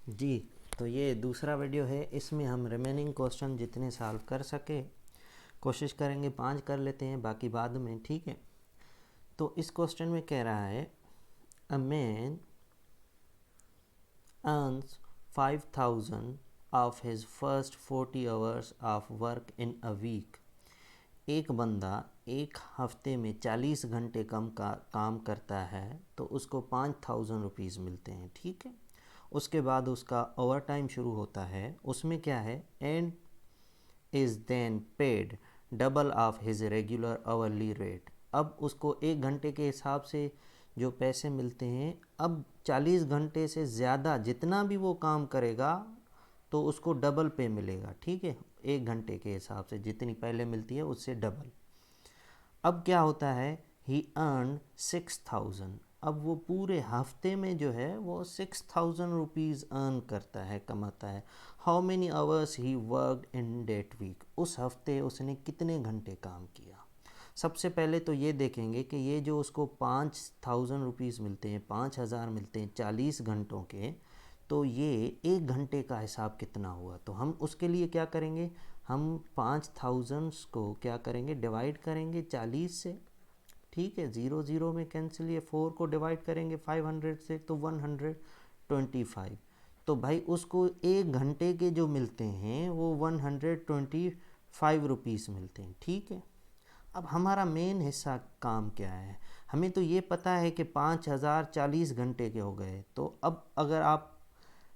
जी। तो ये दूसरा वीडियो है, इसमें हम रिमेनिंग क्वेश्चन जितने सॉल्व कर सके कोशिश करेंगे, 5 कर लेते हैं, बाकी बाद में, ठीक है। तो इस क्वेश्चन में कह रहा है a man earns 5000 of his first 40 hours of work in a week. एक बंदा एक हफ्ते में 40 घंटे काम करता है तो उसको 5000 रुपीज़ मिलते हैं, ठीक है। उसके बाद उसका ओवर टाइम शुरू होता है, उसमें क्या है, and is then paid double of his regular hourly rate. अब उसको एक घंटे के हिसाब से जो पैसे मिलते हैं, अब 40 घंटे से ज़्यादा जितना भी वो काम करेगा तो उसको डबल पे मिलेगा, ठीक है। एक घंटे के हिसाब से जितनी पहले मिलती है उससे डबल। अब क्या होता है, ही अर्न 6000। अब वो पूरे हफ्ते में जो है वो 6000 रुपीज़ अर्न करता है, कमाता है। How many hours he worked in that week. उस हफ्ते उसने कितने घंटे काम किया। सबसे पहले तो ये देखेंगे कि ये जो उसको 5000 रुपीज़ मिलते हैं, 5000 मिलते हैं 40 घंटों के, तो ये एक घंटे का हिसाब कितना हुआ। तो हम उसके लिए क्या करेंगे, हम 5000 को क्या करेंगे, डिवाइड करेंगे 40 से, ठीक है। ज़ीरो ज़ीरो में कैंसिल, ये 4 को डिवाइड करेंगे 500 से तो 125। तो भाई उसको एक घंटे के जो मिलते हैं वो 125 रुपीज़ मिलते हैं, ठीक है। अब हमारा मेन हिस्सा काम क्या है, हमें तो ये पता है कि 5000 40 घंटे के हो गए। तो अब अगर आप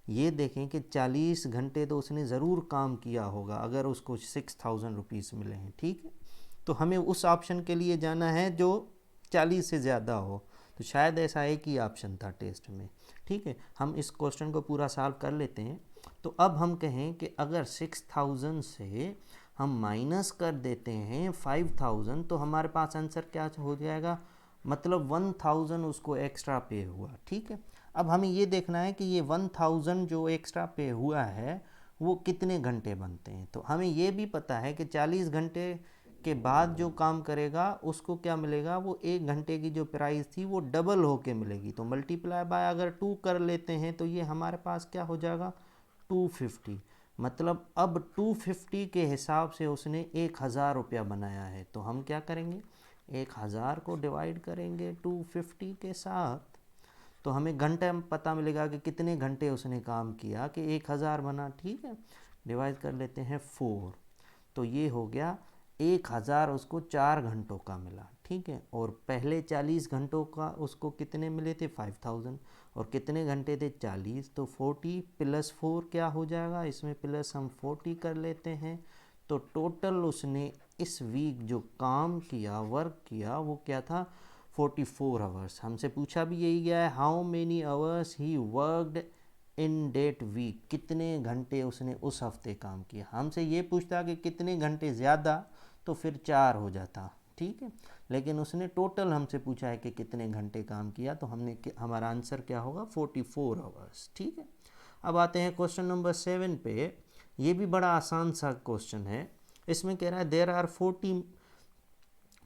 ये देखें कि 40 घंटे तो उसने ज़रूर काम किया होगा अगर उसको 6000 रुपीज़ मिले हैं, ठीक है। तो हमें उस ऑप्शन के लिए जाना है जो 40 से ज़्यादा हो। तो शायद ऐसा एक ही ऑप्शन था टेस्ट में, ठीक है। हम इस क्वेश्चन को पूरा सॉल्व कर लेते हैं। तो अब हम कहें कि अगर 6000 से हम माइनस कर देते हैं 5000 तो हमारे पास आंसर क्या हो जाएगा, मतलब 1000 उसको एक्स्ट्रा पे हुआ, ठीक है। अब हमें ये देखना है कि ये 1000 जो एक्स्ट्रा पे हुआ है वो कितने घंटे बनते हैं। तो हमें ये भी पता है कि 40 घंटे के बाद जो काम करेगा उसको क्या मिलेगा, वो एक घंटे की जो प्राइस थी वो डबल होके मिलेगी। तो मल्टीप्लाई बाय अगर 2 कर लेते हैं तो ये हमारे पास क्या हो जाएगा, 250। मतलब अब 250 के हिसाब से उसने 1000 रुपया बनाया है। तो हम क्या करेंगे, 1000 को डिवाइड करेंगे 250 के साथ, तो हमें घंटे में पता मिलेगा कि कितने घंटे उसने काम किया कि 1000 बना, ठीक है। डिवाइड कर लेते हैं 4, तो ये हो गया 1000 उसको 4 घंटों का मिला, ठीक है। और पहले 40 घंटों का उसको कितने मिले थे, 5000। और कितने घंटे थे, 40। तो 40 प्लस 4 क्या हो जाएगा, इसमें प्लस हम 40 कर लेते हैं। तो टोटल उसने इस वीक जो काम किया, वर्क किया, वो क्या था, 44 आवर्स। हमसे पूछा भी यही गया है, how many hours he worked in that week. कितने घंटे उसने उस हफ्ते काम किया। हमसे ये पूछता कि कितने घंटे ज़्यादा, तो फिर 4 हो जाता, ठीक है। लेकिन उसने टोटल हमसे पूछा है कि कितने घंटे काम किया, तो हमारा आंसर क्या होगा, 44 आवर्स, ठीक है। अब आते हैं क्वेश्चन नंबर 7 पे। ये भी बड़ा आसान सा क्वेश्चन है। इसमें कह रहा है there are 40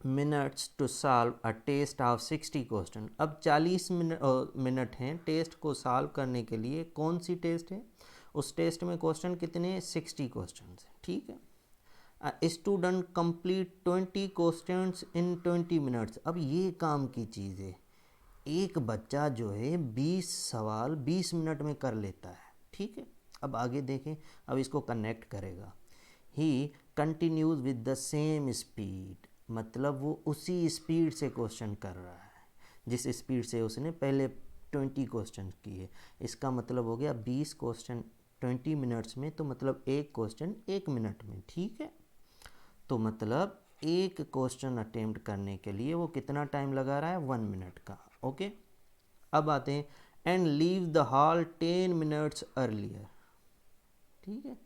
minutes to solve a test of 60 question. अब 40 मिनट हैं टेस्ट को सॉल्व करने के लिए। कौन सी टेस्ट है, उस टेस्ट में क्वेश्चन कितने, 60 क्वेश्चन हैं, ठीक है। Student complete 20 questions in 20 minutes. अब ये काम की चीज़ है, एक बच्चा जो है 20 सवाल 20 मिनट में कर लेता है, ठीक है। अब आगे देखें, अब इसको कनेक्ट करेगा। ही continues with the same speed, मतलब वो उसी स्पीड से क्वेश्चन कर रहा है जिस स्पीड से उसने पहले 20 क्वेश्चन किए। इसका मतलब हो गया 20 क्वेश्चन 20 मिनट्स में, तो मतलब एक क्वेश्चन 1 मिनट में, ठीक है। तो मतलब एक क्वेश्चन अटेम्प्ट करने के लिए वो कितना टाइम लगा रहा है, 1 मिनट का, ओके। अब आते हैं, and leave the hall 10 minutes earlier, ठीक है।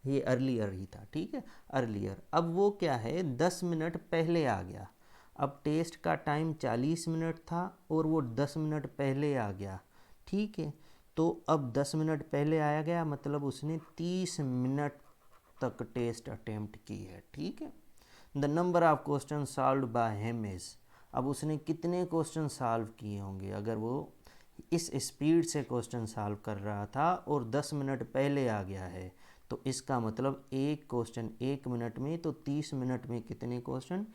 ये अर्लियर ही था, ठीक है, अर्लियर। अब वो क्या है, 10 मिनट पहले आ गया। अब टेस्ट का टाइम 40 मिनट था और वो 10 मिनट पहले आ गया, ठीक है। तो अब 10 मिनट पहले आया गया, मतलब उसने 30 मिनट तक टेस्ट अटेम्प्ट की है, ठीक है। The number of question solve by him is. अब उसने कितने क्वेश्चन सॉल्व किए होंगे, अगर वो इस स्पीड से क्वेश्चन सॉल्व कर रहा था और 10 मिनट पहले आ गया है, तो इसका मतलब एक क्वेश्चन 1 मिनट में, तो 30 मिनट में कितने क्वेश्चन,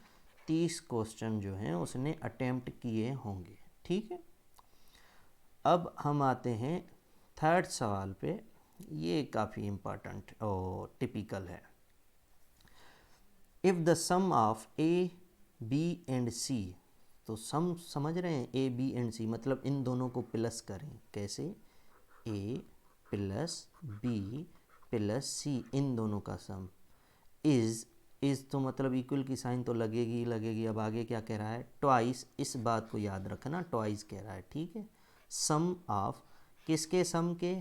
30 क्वेश्चन जो हैं उसने अटेम्प्ट किए होंगे। ठीक है, अब हम आते हैं थर्ड सवाल पे। ये काफ़ी इम्पॉर्टेंट और टिपिकल है। If the sum of A B and C, तो सम समझ रहे हैं, ए बी एंड सी मतलब इन दोनों को प्लस करें, कैसे, ए प्लस बी प्लस सी, इन दोनों का सम इज़ तो मतलब इक्वल की साइन तो लगेगी ही लगेगी। अब आगे क्या कह रहा है, ट्वाइस, इस बात को याद रखना, ट्वाइस कह रहा है। ठीक है, सम ऑफ किसके सम के,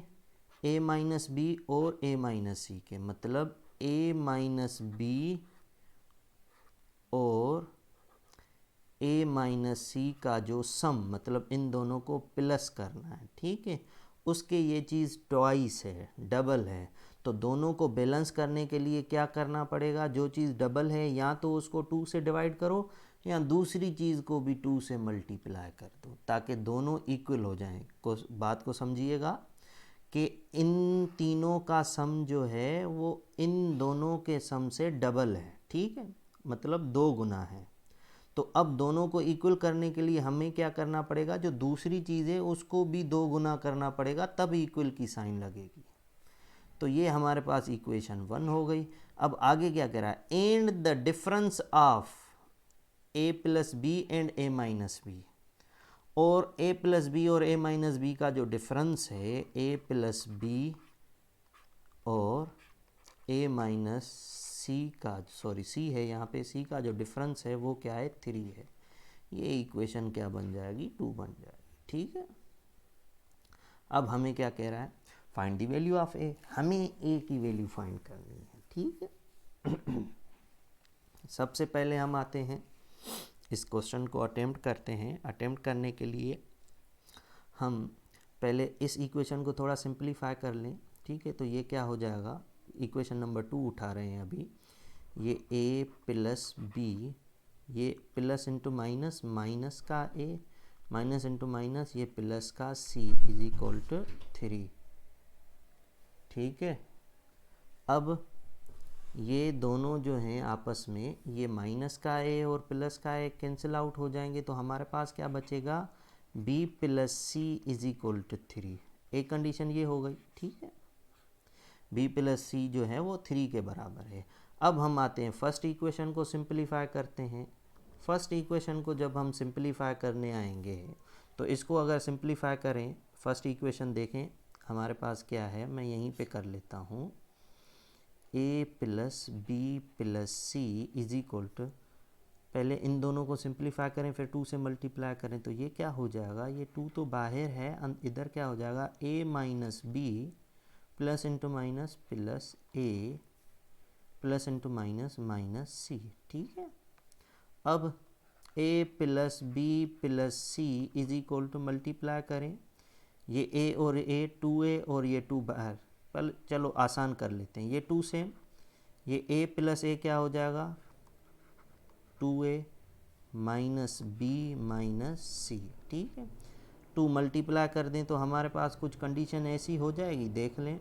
ए माइनस बी और ए माइनस सी के, मतलब ए माइनस बी और ए माइनस सी का जो सम, मतलब इन दोनों को प्लस करना है। ठीक है, उसके ये चीज़ ट्वाइस है, डबल है, तो दोनों को बैलेंस करने के लिए क्या करना पड़ेगा, जो चीज़ डबल है या तो उसको 2 से डिवाइड करो या दूसरी चीज़ को भी 2 से मल्टीप्लाई कर दो, ताकि दोनों इक्वल हो जाएं। बात को समझिएगा कि इन तीनों का सम जो है वो इन दोनों के सम से डबल है। ठीक है, मतलब 2 गुना है। तो अब दोनों को इक्वल करने के लिए हमें क्या करना पड़ेगा, जो दूसरी चीज़ है उसको भी 2 गुना करना पड़ेगा, तब इक्वल की साइन लगेगी। तो ये हमारे पास इक्वेशन 1 हो गई। अब आगे क्या कह रहा है, and the difference of a plus b and a minus b, और ए प्लस बी और ए माइनस बी का जो डिफरेंस है, ए प्लस बी और ए माइनस सी का, सॉरी सी है यहाँ पे, सी का जो डिफरेंस है वो क्या है, 3 है। ये इक्वेशन क्या बन जाएगी, 2 बन जाएगी। ठीक है, अब हमें क्या कह रहा है, फाइंड द वैल्यू ऑफ ए, हमें ए की वैल्यू फाइंड करनी है। ठीक है, सबसे पहले हम आते हैं इस क्वेश्चन को अटेम्प्ट करते हैं। अटेम्प्ट करने के लिए हम पहले इस इक्वेशन को थोड़ा सिंप्लीफाई कर लें। ठीक है, तो ये क्या हो जाएगा, इक्वेशन नंबर 2 उठा रहे हैं अभी, ये a प्लस बी, ये प्लस इंटू माइनस, माइनस का a माइनस इंटू माइनस, ये प्लस का c इज इक्वल टू 3। ठीक है, अब ये दोनों जो हैं आपस में, ये माइनस का a और प्लस का a कैंसिल आउट हो जाएंगे, तो हमारे पास क्या बचेगा, b plus C is equal to 3। एक कंडीशन ये हो गई। ठीक है, b प्लस सी जो है वो 3 के बराबर है। अब हम आते हैं फर्स्ट इक्वेशन को सिंप्लीफाई करते हैं। फर्स्ट इक्वेशन को जब हम सिंप्लीफाई करने आएंगे, तो इसको अगर सिंप्लीफाई करें, फर्स्ट इक्वेशन देखें हमारे पास क्या है, मैं यहीं पे कर लेता हूँ, a plus B plus C is equal to, पहले इन दोनों को सिंप्लीफाई करें फिर 2 से मल्टीप्लाई करें, तो ये क्या हो जाएगा, ये 2 तो बाहर है, इधर क्या हो जाएगा, a minus B plus into minus plus A plus into minus minus C. ठीक है, अब a plus B plus C is equal to multiply करें, ये a और a 2a और ये 2 बाहर, पहले चलो आसान कर लेते हैं, ये 2 से ये a प्लस a क्या हो जाएगा, 2a minus B minus C. ठीक है, 2 मल्टीप्लाई कर दें तो हमारे पास कुछ कंडीशन ऐसी हो जाएगी, देख लें,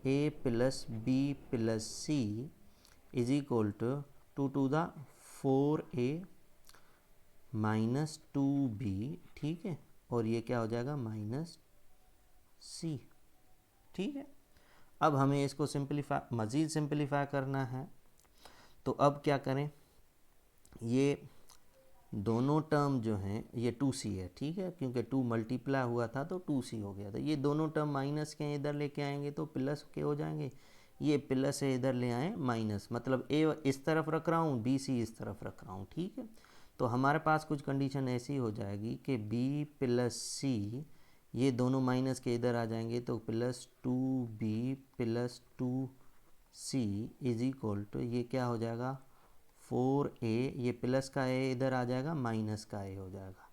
a plus B plus C is equal to 2 to the 4a minus 2b। ठीक है, और ये क्या हो जाएगा, माइनस c। ठीक है, अब हमें इसको सिंप्लीफाई, मज़ीद सिंप्लीफाई करना है, तो अब क्या करें, ये दोनों टर्म जो हैं ये 2c है। ठीक है, क्योंकि 2 मल्टीप्लाई हुआ था तो 2c हो गया था। ये दोनों टर्म माइनस के इधर लेके आएंगे तो प्लस के हो जाएंगे, ये प्लस है इधर ले आए माइनस, मतलब a इस तरफ रख रहा हूँ, bc इस तरफ रख रहा हूँ। ठीक है, तो हमारे पास कुछ कंडीशन ऐसी हो जाएगी कि b प्लस सी, ये दोनों माइनस के इधर आ जाएंगे, तो plus 2b plus 2c is equal to, ये क्या हो जाएगा, 4a, ये प्लस का a इधर आ जाएगा, माइनस का a हो जाएगा।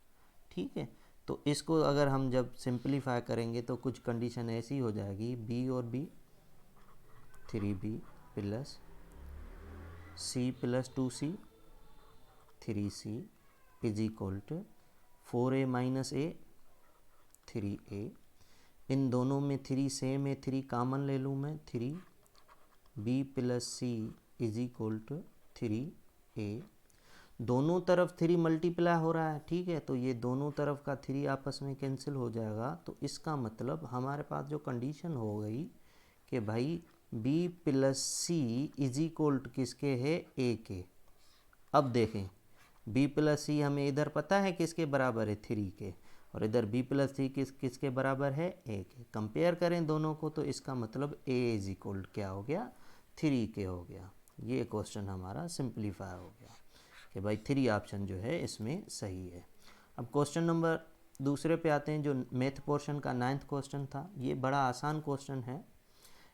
ठीक है, तो इसको अगर हम जब सिंप्लीफाई करेंगे तो कुछ कंडीशन ऐसी हो जाएगी, b और b 3b plus c plus 2c 3c is equal to 4a minus a 3a, इन दोनों में 3 सेम है, 3 कॉमन ले लूँ मैं, 3b plus C is equal to 3a। दोनों तरफ 3 मल्टीप्लाई हो रहा है, ठीक है, तो ये दोनों तरफ का 3 आपस में कैंसिल हो जाएगा। तो इसका मतलब हमारे पास जो कंडीशन हो गई कि भाई b plus C is equal to किसके है, a के। अब देखें b प्लस सी हमें इधर पता है किसके बराबर है, 3 के, और इधर b प्लस सी किसके बराबर है, a के। कंपेयर करें दोनों को तो इसका मतलब a इज इक्वल क्या हो गया, 3 के हो गया। ये क्वेश्चन हमारा सिंप्लीफाई हो गया कि भाई 3 ऑप्शन जो है इसमें सही है। अब क्वेश्चन नंबर दूसरे पे आते हैं, जो मैथ पोर्शन का 9th क्वेश्चन था। ये बड़ा आसान क्वेश्चन है।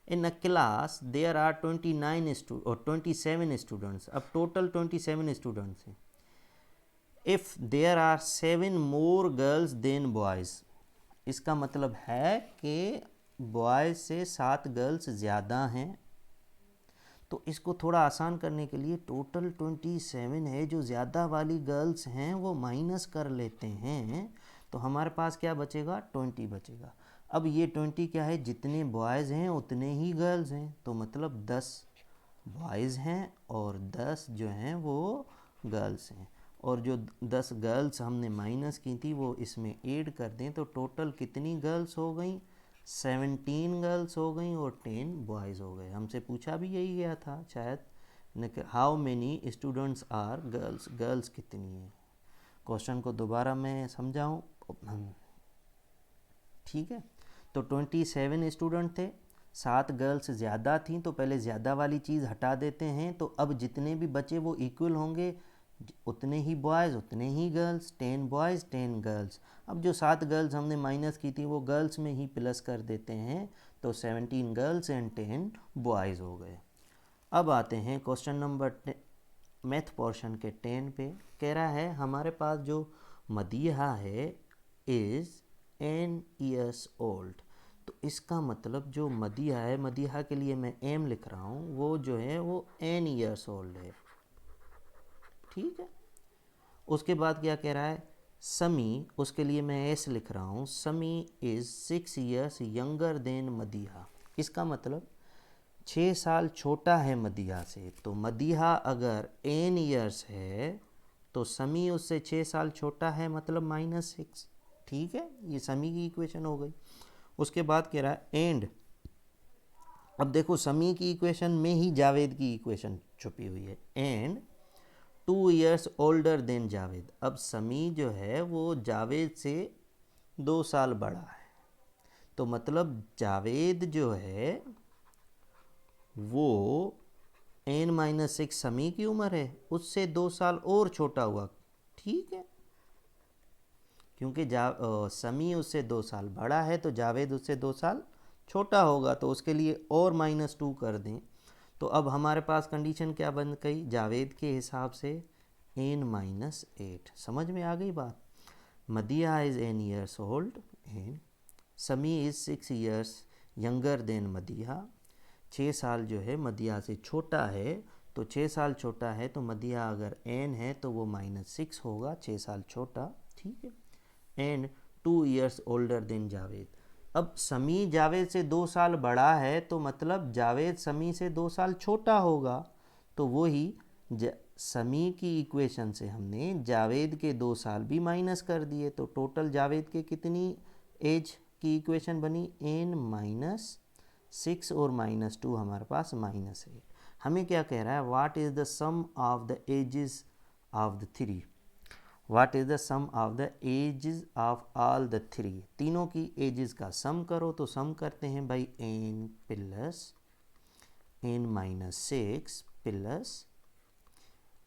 In a class there are 27 students. अब टोटल 27 स्टूडेंट्स हैं। If there are 7 more girls than boys, इसका मतलब है कि बॉयज़ से 7 गर्ल्स ज़्यादा हैं। तो इसको थोड़ा आसान करने के लिए टोटल 27 है, जो ज़्यादा वाली गर्ल्स हैं वो माइनस कर लेते हैं, तो हमारे पास क्या बचेगा, 20 बचेगा। अब ये 20 क्या है, जितने बॉयज़ हैं उतने ही गर्ल्स हैं, तो मतलब 10 बॉयज़ हैं और 10 जो हैं वो गर्ल्स हैं। और जो 10 गर्ल्स हमने माइनस की थी वो इसमें ऐड कर दें तो टोटल कितनी गर्ल्स हो गई, 17 गर्ल्स हो गई और 10 बॉयज़ हो गए। हमसे पूछा भी यही गया था शायद, how many students are girls, girls कितनी है। क्वेश्चन को दोबारा मैं समझाऊँ, ठीक है। तो 27 स्टूडेंट थे, 7 गर्ल्स ज़्यादा थी, तो पहले ज़्यादा वाली चीज़ हटा देते हैं, तो अब जितने भी बचे वो इक्वल होंगे, उतने ही बॉयज़ उतने ही गर्ल्स, 10 बॉयज़ 10 गर्ल्स। अब जो 7 गर्ल्स हमने माइनस की थी वो गर्ल्स में ही प्लस कर देते हैं, तो 17 गर्ल्स एंड 10 बॉयज़ हो गए। अब आते हैं क्वेश्चन नंबर मैथ पोर्शन के 10 पे। कह रहा है हमारे पास जो मदीहा है इज़ n years old। तो इसका मतलब जो मदीहा है, मदीहा के लिए मैं m लिख रहा हूँ, वो जो है वो n years old है, ठीक है। उसके बाद क्या कह रहा है, समी, उसके लिए मैं s लिख रहा हूँ, समी is 6 years younger than Madiha. इसका मतलब 6 साल छोटा है मदीहा से। तो मदीहा अगर n years है तो समी उससे 6 साल छोटा है, मतलब -6, ठीक है। ये समी की इक्वेशन हो गई। उसके बाद कह रहा है एंड, अब देखो समी की इक्वेशन में ही जावेद की इक्वेशन छुपी हुई है, and 2 years older than Javed. अब समी जो है वो जावेद से 2 साल बड़ा है, तो मतलब जावेद जो है वो n-6 समी की उम्र है, उससे 2 साल और छोटा हुआ, ठीक है। क्योंकि समी उससे 2 साल बड़ा है तो जावेद उससे 2 साल छोटा होगा, तो उसके लिए और -2 कर दें। तो अब हमारे पास कंडीशन क्या बन गई, जावेद के हिसाब से n-8। समझ में आ गई बात। Madiha is n years old and Sami is 6 years younger than Madiha. 6 साल जो है मदीहा से छोटा है, तो 6 साल छोटा है तो मदीहा अगर n है तो वो -6 होगा, 6 साल छोटा, ठीक है। And 2 years older than Javed. अब समी जावेद से 2 साल बड़ा है, तो मतलब जावेद समी से 2 साल छोटा होगा, तो वही समी की इक्वेशन से हमने जावेद के 2 साल भी माइनस कर दिए, तो टोटल जावेद के कितनी एज की इक्वेशन बनी, n-6 और -2 हमारे पास -8। हमें क्या कह रहा है, what is the sum of the ages of the 3, what is the sum of the ages of all the 3। तीनों की एजेस का सम करो, तो सम करते हैं भाई n plus n-6 plus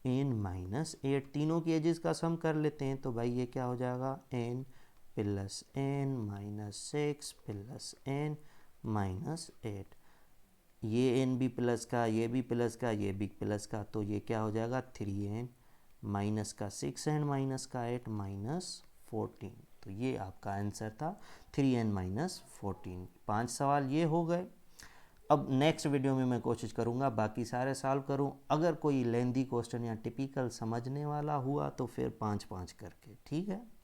n-8, तीनों की एजेस का सम कर लेते हैं, तो भाई ये क्या हो जाएगा, n plus n-6 plus n-8। ये n भी प्लस का, ये भी प्लस का, ये भी प्लस का, तो ये क्या हो जाएगा, 3n माइनस का 6 एंड माइनस का 8 -14। तो ये आपका आंसर था 3n-14। 5 सवाल ये हो गए। अब नेक्स्ट वीडियो में मैं कोशिश करूँगा बाकी सारे सॉल्व करूँ। अगर कोई लेंदी क्वेश्चन या टिपिकल समझने वाला हुआ तो फिर 5-5 करके, ठीक है।